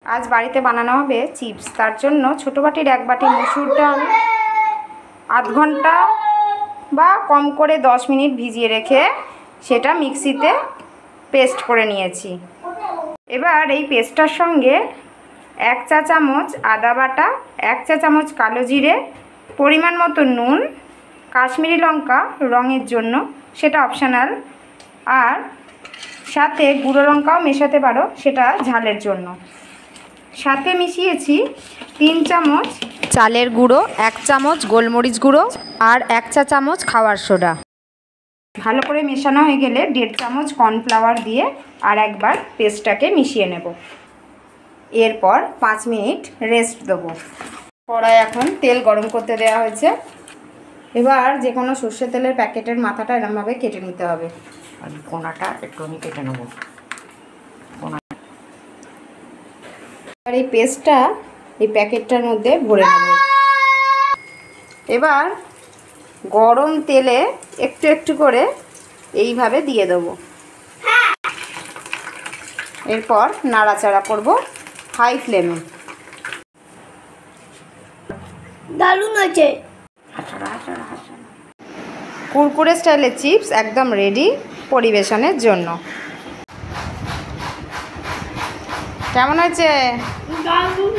আজ বাড়িতে বানানো হবে চিপস। তার জন্য ছোটো বাটির 1 বাটি মসুর ডাল আধ ঘন্টা বা কম করে 10 মিনিট ভিজিয়ে রেখে সেটা মিক্সিতে পেস্ট করে নিয়েছি। এবার এই পেস্টটার সঙ্গে 1 চা চামচ আদা বাটা, 1 চা চামচ কালো জিরে, পরিমাণ মতো নুন, কাশ্মীরি লঙ্কা রঙের জন্য, সেটা অপশনাল, আর সাথে গুঁড়ো লঙ্কাও মেশাতে পারো, সেটা ঝালের জন্য। সাথে মিশিয়েছি 3 চামচ চালের গুঁড়ো, 1 চামচ গোলমরিচ গুঁড়ো আর 1 চা চামচ খাওয়ার সোডা। ভালো করে মেশানো হয়ে গেলে 1.5 চামচ কর্নফ্লাওয়ার দিয়ে আর একবার পেস্টটাকে মিশিয়ে নেব। এরপর 5 মিনিট রেস্ট দেবো। কড়াই এখন তেল গরম করতে দেওয়া হয়েছে। এবার যে কোনো সর্ষে তেলের প্যাকেটের মাথাটা এরমভাবে কেটে নিতে হবে। আর কোনাটা একটুখানি কেটে নেব। আর এই পেস্টটা এই প্যাকেটটার মধ্যে ভরে নেব। এবার গরম তেলে একটু একটু করে এইভাবে দিয়ে দেবো। এরপর নাড়াচাড়া করব হাই ফ্লেমে। দারুণ হয়েছে। কুরকুরে স্টাইলের চিপস একদম রেডি পরিবেশনের জন্য। কেমন হয়েছে? দারুণ।